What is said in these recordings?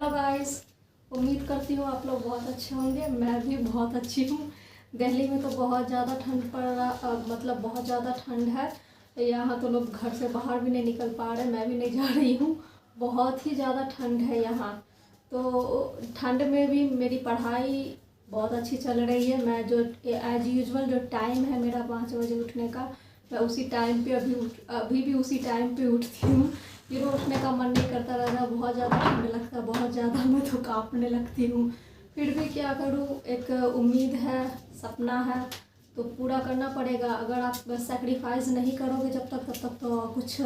Hello guys, उम्मीद करती हूँ आप लोग बहुत अच्छे होंगे। मैं भी बहुत अच्छी हूँ। दिल्ली में तो बहुत ज़्यादा ठंड पड़ रहा, मतलब बहुत ज़्यादा ठंड है। यहाँ तो लोग घर से बाहर भी नहीं निकल पा रहे, मैं भी नहीं जा रही हूँ। बहुत ही ज़्यादा ठंड है यहाँ। तो ठंड में भी मेरी पढ़ाई बहुत अच्छी चल रही है। मैं जो एज यूजुअल जो टाइम है मेरा 5 बजे उठने का, मैं उसी टाइम पे अभी भी उसी टाइम पे उठती हूँ। उठने का मन नहीं करता, रहना बहुत ज़्यादा ठंड लगता है, बहुत ज़्यादा मैं तो काँपने लगती हूँ। फिर भी क्या करूँ, एक उम्मीद है, सपना है तो पूरा करना पड़ेगा। अगर आप सेक्रीफाइस नहीं करोगे जब तक तब तक तो कुछ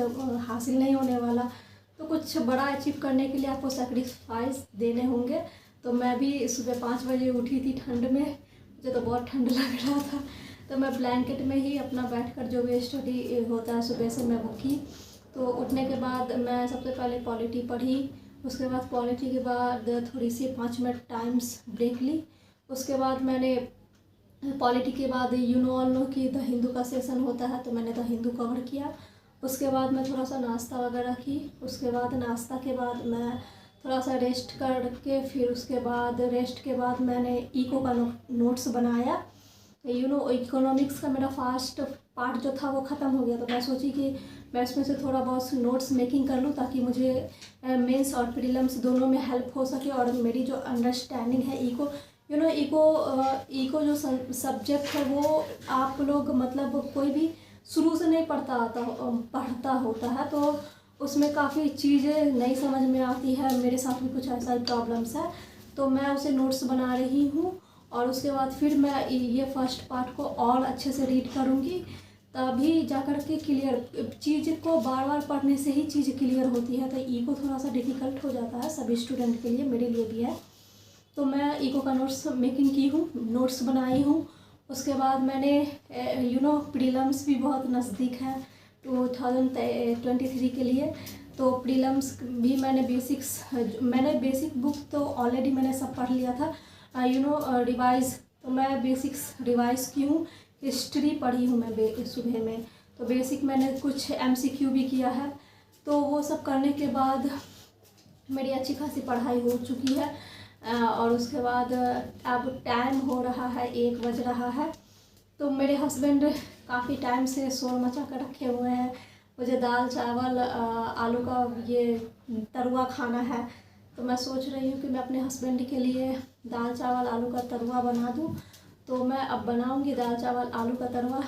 हासिल नहीं होने वाला। तो कुछ बड़ा अचीव करने के लिए आपको सेक्रीफाइस देने होंगे। तो मैं भी सुबह 5 बजे उठी थी ठंड में, मुझे तो बहुत ठंड लग रहा था। तो मैं ब्लैंकेट में ही अपना बैठकर जो भी स्टडी होता है सुबह से मैं वो की। तो उठने के बाद मैं सबसे पहले पॉलिटी पढ़ी। उसके बाद पॉलिटी के बाद थोड़ी सी 5 मिनट टाइम्स ब्रेक ली। उसके बाद मैंने पॉलिटी के बाद ऑल नो कि द हिंदू का सेशन होता है, तो मैंने द हिंदू कवर किया। उसके बाद मैं थोड़ा सा नाश्ता वगैरह की। उसके बाद नाश्ता के बाद मैं थोड़ा सा रेस्ट करके, फिर उसके बाद रेस्ट के बाद मैंने इको का नोट्स बनाया। इकोनॉमिक्स का मेरा फर्स्ट पार्ट जो था वो ख़त्म हो गया। तो मैं सोची कि मैं इसमें से थोड़ा बहुत नोट्स मेकिंग कर लूँ ताकि मुझे मेंस और प्रीलिम्स दोनों में हेल्प हो सके। और मेरी जो अंडरस्टैंडिंग है इको जो सब्जेक्ट है वो आप लोग मतलब कोई भी शुरू से नहीं पढ़ता होता है, तो उसमें काफ़ी चीज़ें नहीं समझ में आती है। मेरे साथ भी कुछ ऐसा ही प्रॉब्लम्स है, तो मैं उसे नोट्स बना रही हूँ। और उसके बाद फिर मैं ये फर्स्ट पार्ट को और अच्छे से रीड करूँगी, तभी जा कर के क्लियर चीज़ को बार बार पढ़ने से ही चीज़ क्लियर होती है। तो ईको थोड़ा सा डिफ़िकल्ट हो जाता है सभी स्टूडेंट के लिए, मेरे लिए भी है। तो मैं ईको का नोट्स मेकिंग की हूँ, नोट्स बनाई हूँ। उसके बाद मैंने प्रीलिम्स भी बहुत नज़दीक है 2023 के लिए। तो प्रीलिम्स भी मैंने बेसिक बुक तो ऑलरेडी मैंने सब पढ़ लिया था। रिवाइज, तो मैं बेसिक्स रिवाइज की हूँ। हिस्ट्री पढ़ी हूँ मैं सुबह में। तो बेसिक मैंने कुछ MCQ भी किया है। तो वो सब करने के बाद मेरी अच्छी खासी पढ़ाई हो चुकी है। और उसके बाद अब टाइम हो रहा है, 1 बज रहा है। तो मेरे हस्बैंड काफ़ी टाइम से शोर मचा कर रखे हुए हैं। मुझे दाल चावल आलू का ये तरुआ खाना है। तो मैं सोच रही हूँ कि मैं अपने हस्बैंड के लिए दाल चावल आलू का तरुआ बना दूँ। तो मैं अब बनाऊँगी दाल चावल आलू का तरुआ।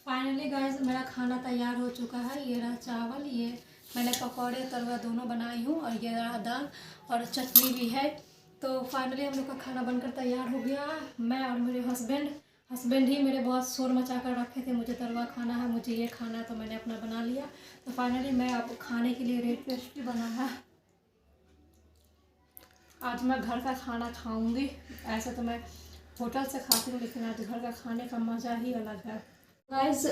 फाइनली गाइस, मेरा खाना तैयार हो चुका है। ये रहा चावल, ये मैंने पकौड़े तरुआ दोनों बनाई हूँ, और ये रहा दाल और चटनी भी है। तो फाइनली हम लोग का खाना बनकर तैयार हो गया। मैं और मेरे हस्बैंड ही मेरे बहुत शोर मचा कर रखे थे, मुझे तरुआ खाना है, मुझे ये खाना है, तो मैंने अपना बना लिया। तो फाइनली मैं अब खाने के लिए रेसिपी बना है। आज मैं घर का खाना खाऊंगी। ऐसे तो मैं होटल से खाती हूँ, लेकिन आज घर का खाने का मज़ा ही अलग है। गाइस,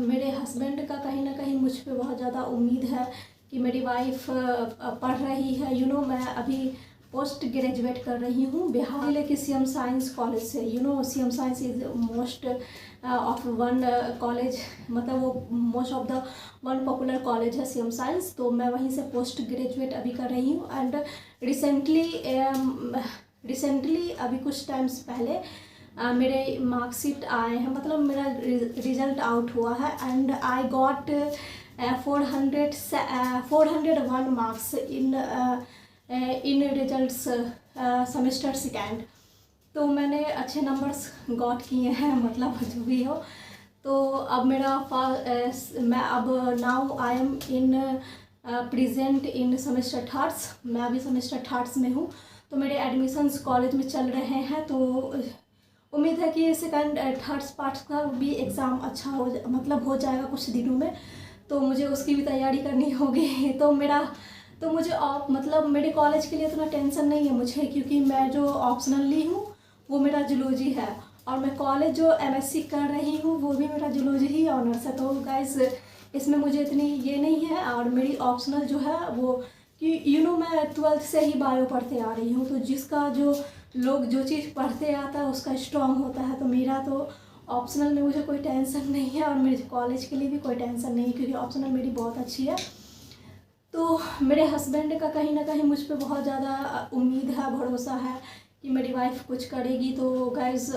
मेरे हस्बैंड का कहीं ना कहीं मुझ पे बहुत ज़्यादा उम्मीद है कि मेरी वाइफ पढ़ रही है। मैं अभी पोस्ट ग्रेजुएट कर रही हूँ बिहार जिले के CM साइंस कॉलेज से। CM science is most of one college, मतलब वो most of the one popular college है CM साइंस। तो मैं वहीं से पोस्ट ग्रेजुएट अभी कर रही हूँ। एंड रिसेंटली अभी कुछ टाइम्स पहले मेरे मार्कशीट आए हैं, मतलब मेरा रिजल्ट आउट हुआ है। And I got 401 marks in results semester second. तो मैंने अच्छे नंबर्स गॉट किए हैं, मतलब जो भी हो। तो अब मैं अब now I am in present in semester thirds. मैं अभी सेमेस्टर थर्ड्स में हूँ। तो मेरे एडमिशन्स कॉलेज में चल रहे हैं। तो उम्मीद है कि सेकंड थर्ड्स पार्ट का भी एग्ज़ाम अच्छा हो जाएगा कुछ दिनों में। तो मुझे उसकी भी तैयारी करनी होगी। तो मुझे मतलब मेरे कॉलेज के लिए इतना टेंशन नहीं है मुझे, क्योंकि मैं जो ऑप्शनल ली हूँ वो मेरा जूलॉजी है। और मैं कॉलेज जो MSc कर रही हूँ वो भी मेरा जूलॉजी ही ऑनर्स है। तो गाइस, इसमें मुझे इतनी ये नहीं है। और मेरी ऑप्शनल जो है वो कि मैं 12th से ही बायो पढ़ते आ रही हूँ। तो जिसका जो चीज़ पढ़ते आता है उसका स्ट्रॉन्ग होता है। तो मेरा तो ऑप्शनल में मुझे कोई टेंशन नहीं है, और मेरे कॉलेज के लिए भी कोई टेंशन नहीं है, क्योंकि ऑप्शनल मेरी बहुत अच्छी है। तो मेरे हस्बैंड का कहीं ना कहीं मुझ पे बहुत ज़्यादा उम्मीद है, भरोसा है कि मेरी वाइफ कुछ करेगी। तो गाइज़,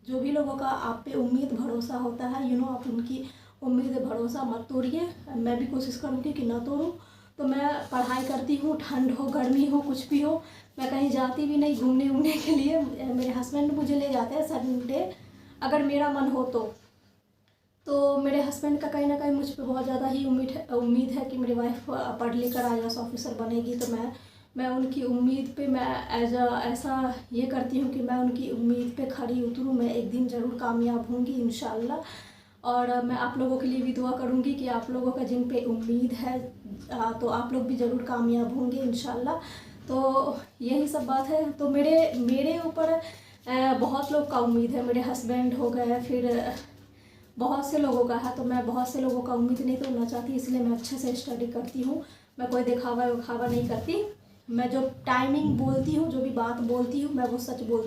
जो भी लोगों का आप पे उम्मीद भरोसा होता है, आप उनकी उम्मीद भरोसा मत तोड़िए। मैं भी कोशिश करूँगी कि ना तोड़ूँ। तो मैं पढ़ाई करती हूँ, ठंड हो गर्मी हो कुछ भी हो, मैं कहीं जाती भी नहीं घूमने उमने के लिए। मेरे हस्बैंड मुझे ले जाते हैं संडे, अगर मेरा मन हो तो मेरे हस्बैंड का कहीं ना कहीं मुझ पर बहुत ज़्यादा ही उम्मीद है कि मेरी वाइफ पढ़ लिख कर IAS ऑफिसर बनेगी। तो मैं उनकी उम्मीद पे मैं ऐसा ये करती हूँ कि मैं उनकी उम्मीद पे खरी उतरूँ। मैं एक दिन ज़रूर कामयाब होंगी इंशाल्लाह। और मैं आप लोगों के लिए भी दुआ करूँगी कि आप लोगों का जिन पे उम्मीद है तो आप लोग भी ज़रूर कामयाब होंगे इंशाल्लाह। तो यही सब बात है। तो मेरे ऊपर बहुत लोग का उम्मीद है, मेरे हस्बैंड हो गए, फिर बहुत से लोगों का है। तो मैं बहुत से लोगों का उम्मीद नहीं तोड़ना चाहती, इसलिए मैं अच्छे से स्टडी करती हूँ। मैं कोई दिखावा नहीं करती। मैं जो टाइमिंग बोलती हूँ, जो भी बात बोलती हूँ, मैं वो सच बोलती हूँ।